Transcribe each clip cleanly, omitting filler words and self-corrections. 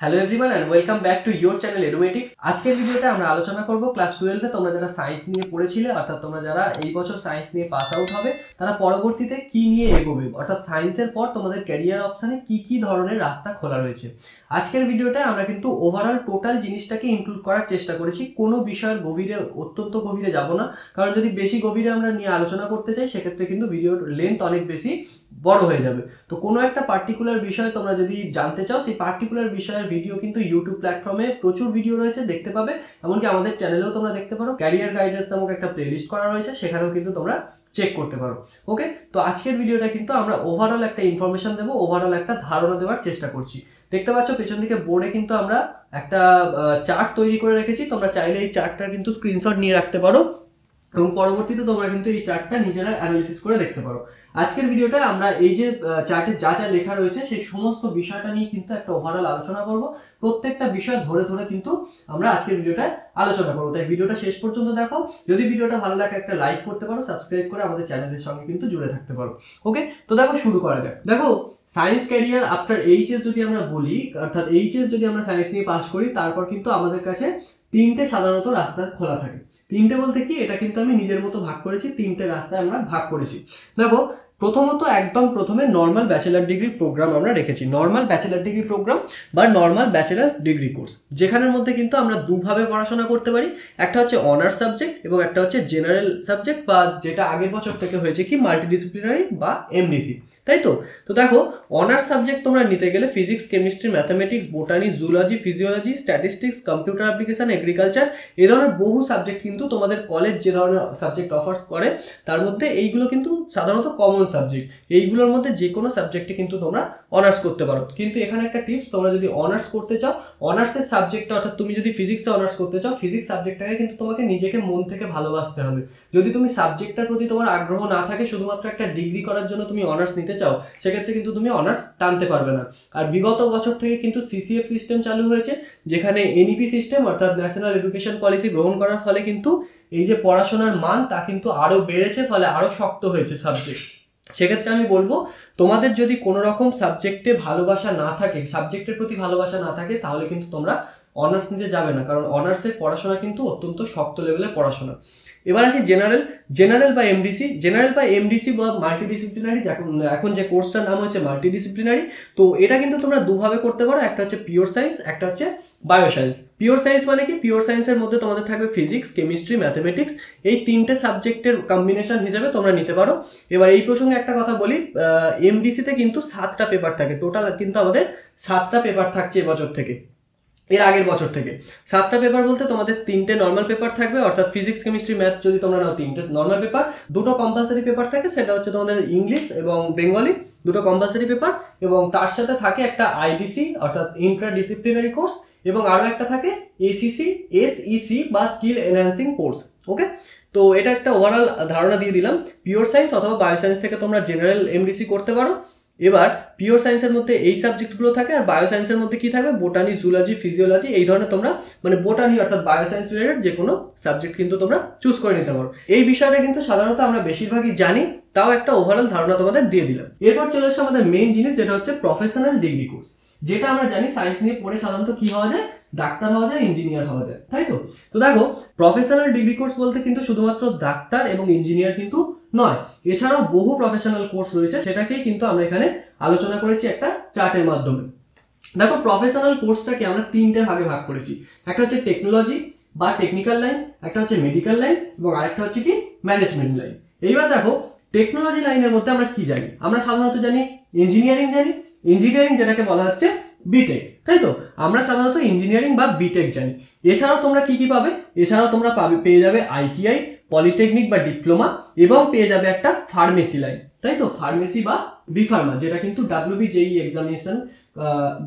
Hello everyone and welcome back to your channel Edumatics. আজকের ভিডিওটা আমরা আলোচনা করব ক্লাস 12 এ তোমরা যারা সায়েন্স নিয়ে পড়েছিলে, অর্থাৎ তোমরা যারা এই বছর সায়েন্স নিয়ে পাস আউট হবে, তারা পরবর্তীতে কি নিয়ে এগোবে, অর্থাৎ সায়েন্সের পর তোমাদের ক্যারিয়ার অপশনে কি কি ধরনের রাস্তা খোলা রয়েছে। আজকের ভিডিওটা আমরা কিন্তু ওভারঅল টোটাল জিনিসটাকে ইনক্লুড করার চেষ্টা করেছি, কোনো বিষয়ের গভীরে অত্যন্ত গভীরে যাব না, কারণ যদি বেশি গভীরে আমরা নিয়ে আলোচনা করতে চাই সেক্ষেত্রে কিন্তু ভিডিওর লেন্থ অনেক বেশি বড় হয়ে যাবে। তো কোনো একটা পার্টিকুলার বিষয় তোমরা যদি জানতে চাও, সেই পার্টিকুলার বিষয়ের ভিডিও কিন্তু ইউটিউব প্ল্যাটফর্মে প্রচুর ভিডিও রয়েছে, দেখতে পাবে। এমনকি আমাদের চ্যানেলেও তোমরা দেখতে পারো, ক্যারিয়ার গাইডেন্স নামক একটা প্লেলিস্ট করা রয়েছে, সেখানেও কিন্তু তোমরা চেক করতে পারো। ওকে, তো আজকের ভিডিওটা কিন্তু আমরা ওভারঅল একটা ইনফরমেশন দেবো, ওভারঅল একটা ধারণা দেওয়ার চেষ্টা করছি। দেখতে পাচ্ছ পেছন দিকে বোর্ডে কিন্তু আমরা একটা চার্ট তৈরি করে রেখেছি, তোমরা চাইলে এই চার্টটা কিন্তু স্ক্রিনশট নিয়ে রাখতে পারো এবং পরবর্তীতে তোমরা কিন্তু এই চার্টটা নিজেরা অ্যানালিসিস করে দেখতে পারো। আজকের ভিডিওটা আমরা এই যে চার্টে যা যা লেখা রয়েছে সেই সমস্ত বিষয়টা নিয়ে কিন্তু একটা ওভারঅল আলোচনা করব। প্রত্যেকটা বিষয় ধরে ধরে কিন্তু আমরা আজকের ভিডিওটা আলোচনা করবো, তাই ভিডিওটা শেষ পর্যন্ত দেখো। যদি ভিডিওটা ভালো লাগে একটা লাইক করতে পারো, সাবস্ক্রাইব করে আমাদের চ্যানেলের সঙ্গে কিন্তু জুড়ে থাকতে পারো। ওকে, তো দেখো শুরু করা যাক। দেখো সায়েন্স ক্যারিয়ার আফটার এইচএস যদি আমরা বলি, অর্থাৎ এইচএস যদি আমরা সায়েন্স নিয়ে পাস করি, তারপর কিন্তু আমাদের কাছে তিনটে সাধারণত রাস্তা খোলা থাকে। তিনটে বলতে কি, এটা কিন্তু আমি নিজের মতো ভাগ করেছি, তিনটে রাস্তায় আমরা ভাগ করেছি। দেখো প্রথমত একদম প্রথমে নর্মাল ব্যাচেলার ডিগ্রি প্রোগ্রাম আমরা রেখেছি। নর্মাল ব্যাচেলার ডিগ্রি প্রোগ্রাম বা নর্মাল ব্যাচেলার ডিগ্রি কোর্স, যেখানের মধ্যে কিন্তু আমরা দুভাবে পড়াশোনা করতে পারি। একটা হচ্ছে অনার্স সাবজেক্ট এবং একটা হচ্ছে জেনারেল সাবজেক্ট, বা যেটা আগের বছর থেকে হয়েছে কি মাল্টিডিসিপ্লিনারি বা এমডিসি, তাই তো। তো দেখো অনার্স সাবজেক্ট তোমরা নিতে গেলে physics, chemistry, mathematics, botany, zoology, physiology, statistics, computer application, agriculture, এই ধরনের বহু সাবজেক্ট কিন্তু তোমাদের কলেজ যে ধরনের সাবজেক্ট অফার্স করে তার মধ্যে এইগুলো কিন্তু সাধারণত কমন সাবজেক্ট। এইগুলোর মধ্যে যে কোনো সাবজেক্টে কিন্তু তোমরা অনার্স করতে পারো। কিন্তু এখানে একটা টিপস, তোমরা যদি অনার্স করতে চাও, অনার্সের সাবজেক্টটা, অর্থাৎ তুমি যদি ফিজিক্সে অনার্স করতে চাও, ফিজিক্স সাবজেক্টটাকে কিন্তু তোমাকে নিজেকে মন থেকে ভালোবাসতে হবে। যদি তুমি সাবজেক্টটার প্রতি তোমার আগ্রহ না থাকে, শুধুমাত্র একটা ডিগ্রি করার জন্য তুমি অনার্স নিতে চাও, সেক্ষেত্রে কিন্তু তুমি অনার্স টানতে পারবে না। আর বিগত বছর থেকে কিন্তু সিসিএফ সিস্টেম চালু হয়েছে, যেখানে এনইপি সিস্টেম অর্থাৎ ন্যাশনাল এডুকেশন পলিসি গ্রহণ করার ফলে কিন্তু এই যে পড়াশোনার মান তা কিন্তু আরো বেড়েছে, ফলে আরো শক্ত হয়েছে সাবজেক্ট। সেক্ষেত্রে আমি বলবো, তোমাদের যদি কোনো রকম সাবজেক্টে ভালোবাসা না থাকে, সাবজেক্টের প্রতি ভালোবাসা না থাকে, তাহলে কিন্তু তোমরা অনার্স নিতে যাবে না, কারণ অনার্সের পড়াশোনা কিন্তু অত্যন্ত শক্ত লেভেলের পড়াশোনা। এবার আসি জেনারেল। জেনারেল বা এমডিসি, জেনারেল বা এমডিসি বা মাল্টিডিসিপ্লিনারি, এখন যে কোর্সটার নাম হচ্ছে মাল্টিডিসিপ্লিনারি। তো এটা কিন্তু তোমরা দুভাবে করতে পারো, একটা হচ্ছে পিওর সায়েন্স, একটা হচ্ছে বায়োসায়েন্স। পিওর সায়েন্স মানে কি, পিওর সায়েন্সের মধ্যে তোমাদের থাকবে ফিজিক্স, কেমিস্ট্রি, ম্যাথামেটিক্স, এই তিনটে সাবজেক্টের কম্বিনেশন হিসেবে তোমরা নিতে পারো। এবার এই প্রসঙ্গে একটা কথা বলি, এমডিসিতে কিন্তু 7টা পেপার থাকে টোটাল, কিন্তু আমাদের 7টা পেপার থাকছে এবছর থেকে, এর আগের বছর থেকে। 7টা পেপার বলতে তোমাদের 3টে নর্মাল পেপার থাকবে, অর্থাৎ ফিজিক্স, কেমিস্ট্রি, ম্যাথ যদি তোমরা নাও 3টে নর্মাল পেপার, 2টো কম্পালসারি পেপার থাকে, সেটা হচ্ছে তোমাদের ইংলিশ এবং বেঙ্গলি, 2টো কম্পালসারি পেপার, এবং তার সাথে থাকে একটা আইডিসি অর্থাৎ ইন্ট্রা ডিসিপ্লিনারি কোর্স, এবং আরও একটা থাকে এসইসি বা স্কিল এনহ্যান্সিং কোর্স। ওকে, তো এটা একটা ওভারঅল ধারণা দিয়ে দিলাম। পিওর সায়েন্স অথবা বায়োসায়েন্স থেকে তোমরা জেনারেল এমডিসি করতে পারো। এবার পিওর সায়েন্সের মধ্যে এই সাবজেক্টগুলো থাকে, আর বায়োসায়েন্সের মধ্যে কি থাকবে, বোটানি, জুলজি, ফিজিওলজি, এই ধরনের তোমরা মানে বোটানি অর্থাৎ বায়োসায়েন্স রিলেটেড যে কোনো সাবজেক্ট কিন্তু তোমরা চুজ করে নিতে পারো। এই বিষয়টা কিন্তু সাধারণত আমরা বেশিরভাগই জানি, তাও একটা ওভারঅল ধারণা তোমাদের দিয়ে দিলাম। এরপর চলে আসছে আমাদের মেইন জিনিস, যেটা হচ্ছে প্রফেশনাল ডিগ্রি কোর্স। যেটা আমরা জানি সায়েন্স নিয়ে পড়ে সাধারণত কি হওয়া যায়, ডাক্তার হওয়া যায়, ইঞ্জিনিয়ার হওয়া যায়, তাই তো। তো দেখো প্রফেশনাল ডিগ্রি কোর্স বলতে কিন্তু শুধুমাত্র ডাক্তার এবং ইঞ্জিনিয়ার কিন্তু নয়, এছাড়াও বহু প্রফেশনাল কোর্স রয়েছে, সেটাকেই কিন্তু আমরা এখানে আলোচনা করেছি একটা চার্টের মাধ্যমে। দেখো প্রফেশনাল কোর্সটাকে আমরা 3টে ভাগে ভাগ করেছি। একটা হচ্ছে টেকনোলজি বা টেকনিক্যাল লাইন, একটা হচ্ছে মেডিকেল লাইন, এবং আরেকটা হচ্ছে কি ম্যানেজমেন্ট লাইন। এইবার দেখো টেকনোলজি লাইনের মধ্যে আমরা কি জানি, আমরা সাধারণত জানি ইঞ্জিনিয়ারিং জানি, ইঞ্জিনিয়ারিং যেটাকে বলা হচ্ছে বিটেক, তাই তো। আমরা সাধারণত ইঞ্জিনিয়ারিং বা বিটেক জানি। এছাড়াও তোমরা কি কি পাবে, এছাড়াও তোমরা পেয়ে যাবে আইটিআই, পলিটেকনিক বা ডিপ্লোমা, এবং পেয়ে যাবে একটা ফার্মেসি লাইন, তাই তো। ফার্মেসি বা বিফার্মা, যেটা কিন্তু WBJEE এক্সামিনেশন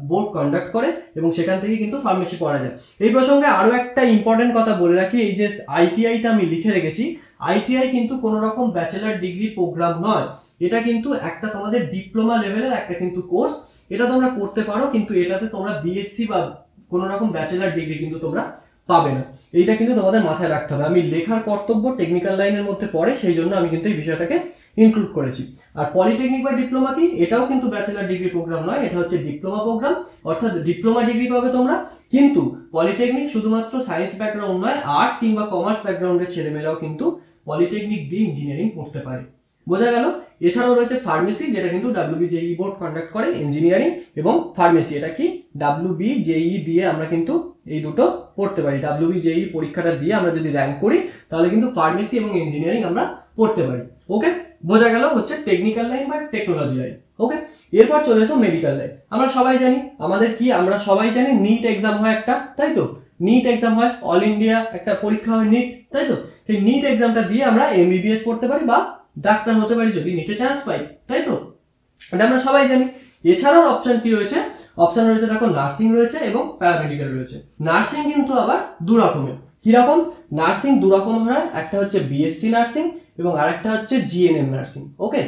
বোর্ড কন্ডাক্ট করে, এবং সেখান থেকে কিন্তু ফার্মেসি পড়া যায়। এই প্রসঙ্গে আরো একটা ইম্পর্টেন্ট কথা বলে রাখি, এই যে আইটিআইটা আমি লিখে রেখেছি, আইটিআই কিন্তু কোনো রকম ব্যাচেলার ডিগ্রি প্রোগ্রাম নয়, এটা কিন্তু একটা তোমাদের ডিপ্লোমা লেভেলের একটা কিন্তু কোর্স। এটা তোমরা করতে পারো, কিন্তু এটাতে তোমরা বিএসসি বা কোনো রকম ব্যাচেলার ডিগ্রি কিন্তু তোমরা পাবে না। এইটা কিন্তু তোমাদের মাথায় রাখতে হবে। আমি লেখার কর্তব্য টেকনিক্যাল লাইনের মধ্যে পড়ে, সেই জন্য আমি কিন্তু এই বিষয়টাকে ইনক্লুড করেছি। আর পলিটেকনিক বা ডিপ্লোমা কি, এটাও কিন্তু ব্যাচেলার ডিগ্রি প্রোগ্রাম নয়, এটা হচ্ছে ডিপ্লোমা প্রোগ্রাম, অর্থাৎ ডিপ্লোমা ডিগ্রি পাবে তোমরা। কিন্তু পলিটেকনিক শুধুমাত্র সায়েন্স ব্যাকগ্রাউন্ড নয়, আর্টস কিংবা কমার্স ব্যাকগ্রাউন্ডের ছেলেমেয়েরাও কিন্তু পলিটেকনিক দিয়ে ইঞ্জিনিয়ারিং পড়তে পারে। বোঝা গেল? এছাড়াও রয়েছে ফার্মেসি, যেটা কিন্তু WBJEE বোর্ড কন্ডাক্ট করে, ইঞ্জিনিয়ারিং এবং ফার্মেসি। এটা কি WBJEE দিয়ে আমরা কিন্তু এই দুটো পড়তে পারি। WBJEE পরীক্ষাটা দিয়ে আমরা যদি র্যাঙ্ক করি তাহলে কিন্তু ফার্মেসি এবং ইঞ্জিনিয়ারিং আমরা পড়তে পারি। ওকে, বোঝা গেল হচ্ছে টেকনিক্যাল লাইন বা টেকনোলজি লাইন। ওকে, এরপর চলে এসো মেডিকেল লাইন। আমরা সবাই জানি আমাদের কি, আমরা সবাই জানি নিট এক্সাম হয় একটা, তাই তো? নিট এক্সাম হয়, অল ইন্ডিয়া একটা পরীক্ষা হয় নিট, তাই তো? সেই নিট এক্সামটা দিয়ে আমরা MBBS পড়তে পারি বা ডাক্তার হতে পারি যদি নিটে চান্স পাই, তাই তো? এটা আমরা সবাই জানি। এছাড়াও অপশন কি রয়েছে? অপশন রয়েছে দেখো, নার্সিং রয়েছে এবং প্যারামেডিক্যাল রয়েছে। নার্সিং কিন্তু আবার দু রকমের। কিরকম? নার্সিং দু রকম হয়, একটা হচ্ছে BSc নার্সিং এবং আরেকটা হচ্ছে GNM নার্সিং। ওকে,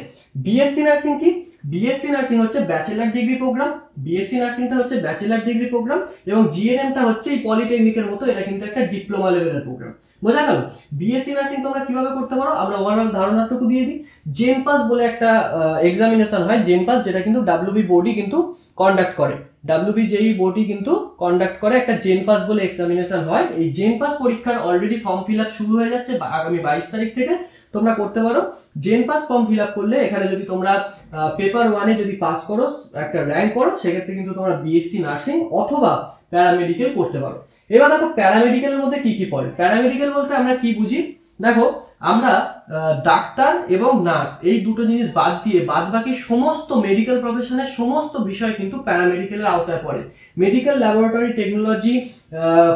BSc নার্সিং কি? BSc নার্সিং হচ্ছে ব্যাচেলার ডিগ্রি প্রোগ্রাম, BSc নার্সিংটা হচ্ছে ব্যাচেলার ডিগ্রি প্রোগ্রাম, এবং GNMটা হচ্ছে এই পলিটেকনিকের মতো, এটা কিন্তু একটা ডিপ্লোমা লেভেলের প্রোগ্রাম। বোঝা গেল? BSc নার্সিং তোমরা কিভাবে করতে পারো আমরা ওভারঅল ধারণাটুকু দিয়ে দিই। জেনপাস বলে একটা এক্সামিনেশন হয়, জেনপাস, যেটা কিন্তু WB বোর্ডই কিন্তু কন্ডাক্ট করে, WBJEE বোর্ডই কিন্তু কন্ডাক্ট করে, একটা জেনপাস বলে এক্সামিনেশন হয়। এই জেনপাস পরীক্ষার অলরেডি ফর্ম ফিল আপ শুরু হয়ে যাচ্ছে আগামী 22 তারিখ থেকে। তোমরা করতে পারো জেনপাস ফর্ম ফিল আপ করলে, এখানে যদি তোমরা পেপার 1-এ যদি পাস করো, একটা র্যাঙ্ক করো, সেক্ষেত্রে কিন্তু তোমরা BSc নার্সিং অথবা প্যারামেডিক্যাল করতে পারো। এবার দেখো প্যারামেডিক্যালের মধ্যে কি কি পড়ে। প্যারামেডিক্যাল বলতে আমরা কি বুঝি? দেখো, আমরা ডাক্তার এবং নার্স এই দুটো জিনিস বাদ দিয়ে বাদ বাকি সমস্ত মেডিকেল প্রফেশনের সমস্ত বিষয় কিন্তু প্যারামেডিক্যালের আওতায় পড়ে। মেডিকেল ল্যাবরেটরি টেকনোলজি,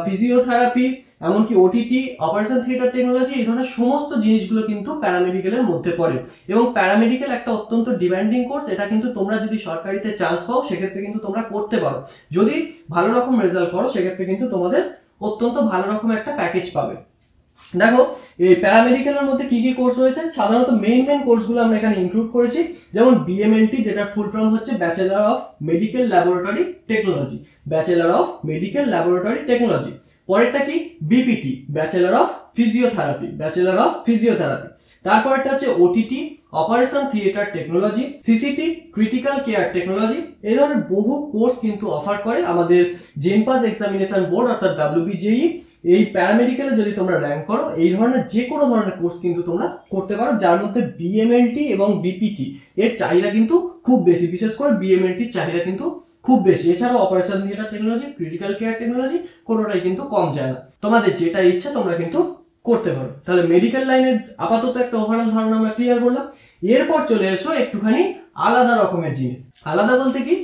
ফিজিওথেরাপি, এমনকি OTT, অপারেশন থিয়েটার টেকনোলজি, এই ধরনের সমস্ত জিনিসগুলো কিন্তু প্যারামেডিক্যালের মধ্যে পড়ে। এবং প্যারামেডিক্যাল একটা অত্যন্ত ডিমান্ডিং কোর্স, এটা কিন্তু তোমরা যদি সরকারিতে চান্স পাও সেক্ষেত্রে কিন্তু তোমরা করতে পারো। যদি ভালো রকম রেজাল্ট করো সেক্ষেত্রে কিন্তু তোমাদের অত্যন্ত ভালো রকম একটা প্যাকেজ পাবে। দেখো, এই প্যারামেডিক্যালের মধ্যে কি কি কোর্স রয়েছে, সাধারণত মেইন কোর্সগুলো আমরা এখানে ইনক্লুড করেছি। যেমন BMLT, যেটা ফুল ফর্ম হচ্ছে bachelor of medical laboratory technology, bachelor of medical laboratory technology. পরেরটা কি? BPT, bachelor of physiotherapy, bachelor of physiotherapy. তারপরটা হচ্ছে OTT, operation theatre technology, CCT, critical care technology. এই ধরনের বহু কোর্স কিন্তু অফার করে আমাদের জেনপাস এক্সামিনেশন বোর্ড অর্থাৎ WBJEE। এই প্যারামেডিক্যালে যদি তোমরা র্যাঙ্ক করো, এই ধরনের যে কোনো ধরনের কোর্স কিন্তু তোমরা করতে পারো, যার মধ্যে BMLT এবং BPT এর চাহিদা কিন্তু খুব বেশি, বিশেষ করে BMLT চাহিদা কিন্তু খুব বেশি। এছাড়াও operation theatre technology, critical care technology কোনোটাই কিন্তু কম যায় না। তোমাদের যেটা ইচ্ছা তোমরা কিন্তু করতে পারো। তাহলে মেডিকেল লাইনের আপাতত একটা ওভারঅল ধারণা আমরা ক্লিয়ার করলাম। এরপর চলে এসো একটুখানি আলাদা রকমের জিনিস। আলাদা বলতে কি,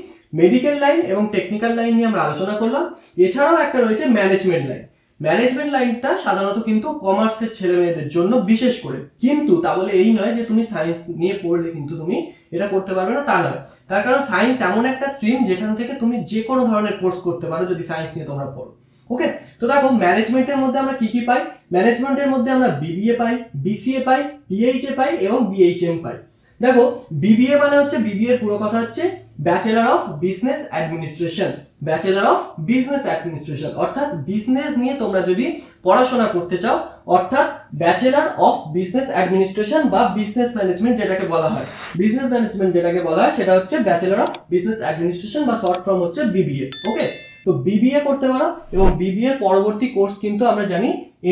মেডিকেল লাইন এবং টেকনিক্যাল লাইন নিয়ে আমরা আলোচনা করলাম। এছাড়াও একটা রয়েছে ম্যানেজমেন্ট লাইন। ম্যানেজমেন্ট লাইনটা সাধারণত কিন্তু কমার্সের ছেলে মেয়েদের জন্য বিশেষ করে, কিন্তু তা বলে এই নয় যে তুমি সায়েন্স নিয়ে পড়লে কিন্তু তুমি এটা করতে পারবে না, তা নয়। তার কারণ সায়েন্স এমন একটা স্ট্রিম যেখান থেকে তুমি যে কোনো ধরনের কোর্স করতে পারো যদি সায়েন্স নিয়ে তোমরা পড়ো। ওকে, তো দেখো ম্যানেজমেন্টের মধ্যে আমরা কি কি পাই। ম্যানেজমেন্টের মধ্যে আমরা BBA পাই, BCA পাই, PHA পাই এবং BHM পাই। দেখো, BBA মানে হচ্ছে, BBA এর পুরো কথা হচ্ছে bachelor of business administration, bachelor of business administration, অর্থাৎ বিজনেস নিয়ে তোমরা যদি পড়াশোনা করতে চাও, অর্থাৎ ব্যাচেলার অফ বিজনেস অ্যাডমিনিস্ট্রেশন বা বিজনেস ম্যানেজমেন্ট যেটাকে বলা হয়, বিজনেস ম্যানেজমেন্ট যেটাকে বলা হয় সেটা হচ্ছে ব্যাচেলার অফ বিজনেস অ্যাডমিনিস্ট্রেশন বা শর্ট ফর্ম হচ্ছে BBA। ওকে, তো BBA করতে পারো এবং BBA এর পরবর্তী কোর্স কিন্তু আমরা জানি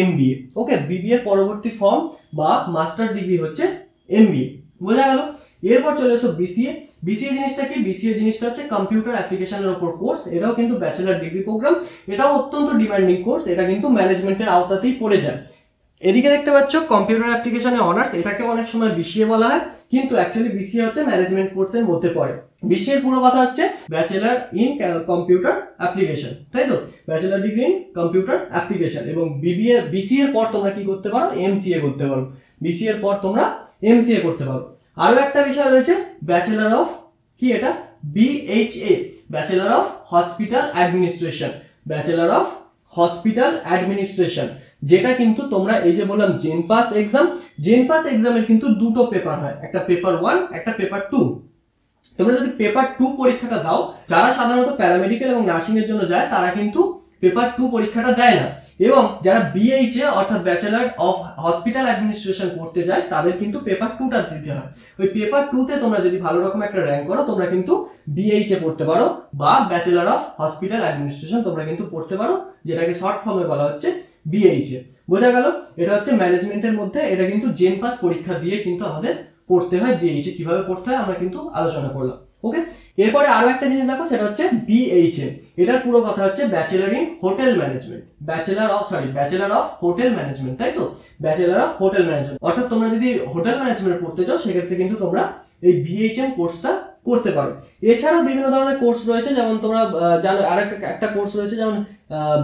MBA। ওকে, BBA এর পরবর্তী ফর্ম বা মাস্টার ডিগ্রি হচ্ছে MBA। বোঝা গেল? এরপর চলে এসো BCA। BCA জিনিসটা কি? BCA জিনিসটা হচ্ছে কম্পিউটার অ্যাপ্লিকেশনের উপর কোর্স। এটাও কিন্তু ব্যাচেলার ডিগ্রি প্রোগ্রাম, এটাও অত্যন্ত ডিমান্ডিং কোর্স, এটা কিন্তু ম্যানেজমেন্টের আওতাতেই পড়ে যায়। এদিকে দেখতে পাচ্ছ কম্পিউটার অ্যাপ্লিকেশনে অনার্স, এটাকে অনেক সময় BCA বলা হয়, কিন্তু অ্যাকচুয়ালি BCA হচ্ছে ম্যানেজমেন্ট কোর্সের মধ্যে পড়ে। BCA এর পুরো কথা হচ্ছে ব্যাচেলার ইন কম্পিউটার অ্যাপ্লিকেশন, তাই তো? Bachelor degree in computer application. এবং BCA এর পর তোমরা কি করতে পারো? MCA করতে পারো। BCA এর পর তোমরা MCA করতে পারো। আরো একটা বিষয় রয়েছে ব্যাচেলার অফ, কি এটা? BHA, bachelor of hospital administration, bachelor of hospital administration, যেটা কিন্তু তোমরা এই যে বললাম জেনপাস এক্সাম, জেনপাস এক্সামের কিন্তু দুটো পেপার হয়, একটা পেপার 1, একটা পেপার 2। তোমরা যদি পেপার 2 পরীক্ষাটা দাও, যারা সাধারণত প্যারামেডিক্যাল এবং নার্সিং এর জন্য যায় তারা কিন্তু পেপার 2 পরীক্ষাটা দেয় না। এবং যারা বিএইচএ অর্থাৎ ব্যাচেলার অফ হসপিটাল অ্যাডমিনিস্ট্রেশন করতে যায় তাদের কিন্তু পেপার 2টা দিতে হয়। ওই পেপার 2তে তোমরা যদি ভালো রকম একটা র্যাঙ্ক করো তোমরা কিন্তু বিএইচএ পড়তে পারো বা ব্যাচেলার অফ হসপিটাল অ্যাডমিনিস্ট্রেশন তোমরা কিন্তু পড়তে পারো, যেটাকে শর্ট ফর্মে বলা হচ্ছে বিএইচএ। বোঝা গেল? এটা হচ্ছে ম্যানেজমেন্টের মধ্যে, এটা কিন্তু জেন পাস পরীক্ষা দিয়ে কিন্তু আমাদের পড়তে হয় বিএইচএ। কিভাবে পড়তে হয় আমরা কিন্তু আলোচনা করলাম। ওকে, এরপরে আরো একটা জিনিস দেখো, সেটা হচ্ছে বিএইচএম। এটার পুরো কথা হচ্ছে bachelor in hotel management, bachelor of hotel management, তাই তো? ব্যাচেলার অফ হোটেল ম্যানেজমেন্ট অর্থাৎ তোমরা যদি হোটেল ম্যানেজমেন্ট পড়তে চাও সেক্ষেত্রে কিন্তু তোমরা এই বিএইচএম কোর্সটা করতে পারো। এছাড়াও বিভিন্ন ধরনের কোর্স রয়েছে, যেমন তোমরা জানো আর একটা কোর্স রয়েছে যেমন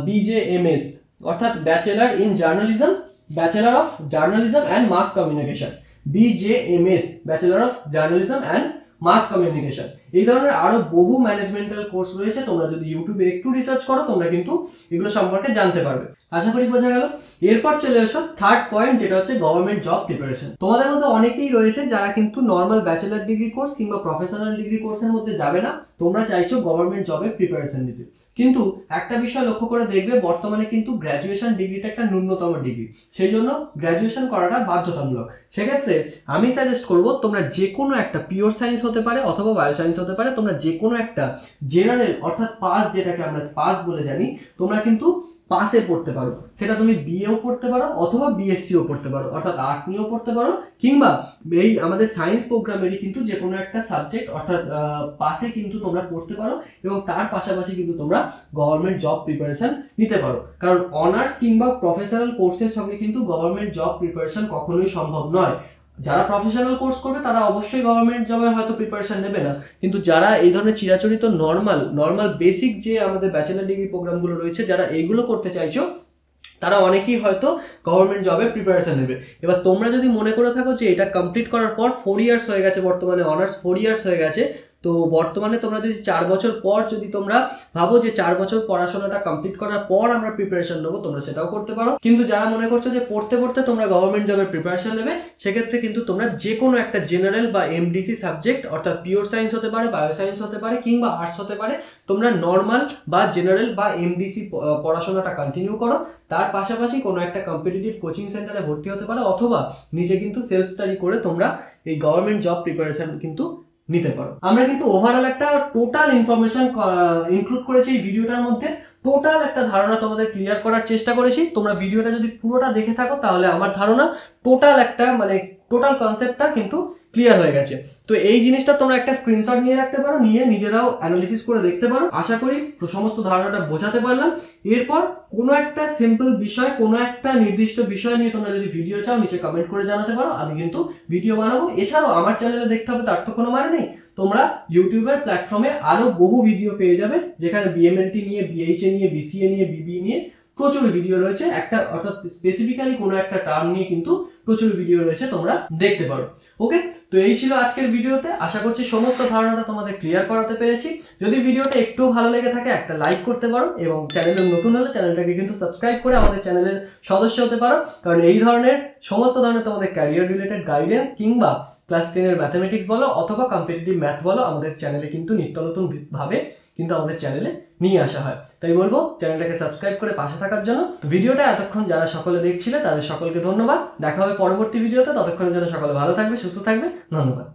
বিজেএমএস অর্থাৎ bachelor in journalism, bachelor of journalism and mass communication, BJMS bachelor of journalism and mass communication. এই ধরনের আরো বহু ম্যানেজমেন্টাল কোর্স রয়েছে, তোমরা যদি ইউটিউবে একটু রিসার্চ করো তোমরা কিন্তু এগুলো সম্পর্কে জানতে পারবে। আশা করি বোঝা গেল। এরপর চলে এসো থার্ড পয়েন্ট, যেটা হচ্ছে গভর্নমেন্ট জব প্রিপারেশন। তোমাদের মধ্যে অনেকেই রয়েছে যারা কিন্তু নর্মাল ব্যাচেলার ডিগ্রি কোর্স কিংবা প্রফেশনাল ডিগ্রি কোর্সের মধ্যে যাবে না, তোমরা চাইছো গভর্নমেন্ট জবের প্রিপারেশন নিতে। কিন্তু একটা বিষয় লক্ষ্য করে দেখবে, বর্তমানে কিন্তু গ্র্যাজুয়েশন ডিগ্রিটা একটা ন্যূনতম ডিগ্রি, সেই জন্য গ্র্যাজুয়েশন করাটা বাধ্যতামূলক। সেক্ষেত্রে আমি সাজেস্ট করব তোমরা যে কোনো একটা পিওর সায়েন্স হতে পারে অথবা বায়ো সায়েন্স হতে পারে, তোমরা যে কোনো একটা জেনারেল অর্থাৎ পাস, যেটাকে আমরা পাস বলে জানি, তোমরা কিন্তু পাসে পড়তে পারো। সেটা তুমি বিএও পড়তে পারো অথবা বিএসসিও পড়তে পারো, অর্থাৎ আর্টস নিয়েও পড়তে পারো, কিংবা এই আমাদের সায়েন্স প্রোগ্রামেরই কিন্তু যে কোনো একটা সাবজেক্ট অর্থাৎ পাসে কিন্তু তোমরা পড়তে পারো এবং তার পাশাপাশি কিন্তু তোমরা গভর্নমেন্ট জব প্রিপারেশন নিতে পারো। কারণ অনার্স কিংবা প্রফেশনাল কোর্সের সঙ্গে কিন্তু গভর্নমেন্ট জব প্রিপারেশন কখনোই সম্ভব নয়। যারা প্রফেশনাল কোর্স করবে তারা অবশ্যই গভর্নমেন্ট জবের হয়তো প্রিপারেশন নেবে না, কিন্তু যারা এই ধরনের চিরাচরিত নর্মাল বেসিক যে আমাদের ব্যাচেলার ডিগ্রি প্রোগ্রামগুলো রয়েছে, যারা এইগুলো করতে চাইছো তারা অনেকেই হয়তো গভর্নমেন্ট জবের প্রিপারেশন নেবে। এবার তোমরা যদি মনে করে থাকো যে এটা কমপ্লিট করার পর 4 ইয়ার্স হয়ে গেছে, বর্তমানে অনার্স 4 ইয়ার্স হয়ে গেছে, তো বর্তমানে তোমরা যদি 4 বছর পর যদি তোমরা ভাবো যে 4 বছর পড়াশোনাটা কমপ্লিট করার পর আমরা প্রিপারেশন নেবো, তোমরা সেটাও করতে পারো। কিন্তু যারা মনে করছো যে পড়তে পড়তে তোমরা গভর্নমেন্ট জবের প্রিপারেশন নেবে, সেক্ষেত্রে কিন্তু তোমরা যে কোনো একটা জেনারেল বা এমডিসি সাবজেক্ট অর্থাৎ পিওর সায়েন্স হতে পারে, বায়ো সায়েন্স হতে পারে কিংবা আর্টস হতে পারে, তোমরা নর্মাল বা জেনারেল বা এমডিসি পড়াশোনাটা কন্টিনিউ করো। তার পাশাপাশি কোনো একটা কম্পিটিটিভ কোচিং সেন্টারে ভর্তি হতে পারো অথবা নিজে কিন্তু সেলফ স্টাডি করে তোমরা এই গভর্নমেন্ট জব প্রিপারেশন কিন্তু নিতে পারো। আমরা কিন্তু ওভারঅল একটা টোটাল ইনফরমেশন ইনক্লুড করেছি এই ভিডিওটার মধ্যে, টোটাল একটা ধারণা তোমাদের ক্লিয়ার করার চেষ্টা করেছি। তোমরা ভিডিওটা যদি পুরোটা দেখে থাকো তাহলে আমার ধারণা টোটাল একটা টোটাল কনসেপ্টটা কিন্তু ক্লিয়ার হয়ে গেছে। তো এই জিনিসটা তোমরা একটা স্ক্রিনশট নিয়ে রাখতে পারো, নিয়ে নিজেরাও অ্যানালিসিস করে দেখতে পারো। আশা করি সমস্ত ধারণাটা বোঝাতে পারলাম। এরপর কোনো একটা সিম্পল বিষয়, কোনো একটা নির্দিষ্ট বিষয় নিয়ে তোমরা যদি ভিডিও চাও নিচে কমেন্ট করে জানাতে পারো, আমি কিন্তু ভিডিও বানাবো। এছাড়াও আমার চ্যানেলে দেখতে হবে তার তো কোনো মানে নেই, তোমরা ইউটিউবের প্ল্যাটফর্মে আরো বহু ভিডিও পেয়ে যাবে, যেখানে বিএমএলটি নিয়ে, বিএইচএ নিয়ে, বিসিএ নিয়ে, বিবি নিয়ে প্রচুর ভিডিও রয়েছে। একটা অর্থাৎ স্পেসিফিক্যালি কোনো একটা টার্ম নিয়ে কিন্তু প্রচুর ভিডিও রয়েছে, তোমরা দেখতে পারো। ওকে, তো এই ছিল আজকের ভিডিওতে। আশা করছি সমস্ত ধারণাটা তোমাদের ক্লিয়ার করাতে পেরেছি। যদি ভিডিওটা একটু ভালো লেগে থাকে একটা লাইক করতে পারো এবং চ্যানেলে নতুন হলে চ্যানেলটাকে কিন্তু সাবস্ক্রাইব করে আমাদের চ্যানেলের সদস্য হতে পারো, কারণ এই ধরনের সমস্ত ধরনের তোমাদের ক্যারিয়ার রিলেটেড গাইডেন্স কিংবা ক্লাস 10-এর ম্যাথামেটিক্স বলো অথবা কম্পিটিটিভ ম্যাথ বলো, আমাদের চ্যানেলে কিন্তু নিত্য নতুন ভাবে কিন্তু আমাদের চ্যানেলে নিয়ে আসা হয়। তাই বলবো চ্যানেলটাকে সাবস্ক্রাইব করে পাশে থাকার জন্য। ভিডিওটা এতক্ষণ যারা সকলে দেখছিলে তাদের সকলকে ধন্যবাদ। দেখা হবে পরবর্তী ভিডিওতে, ততক্ষণের জন্য সকলে ভালো থাকবে, সুস্থ থাকবে। ধন্যবাদ।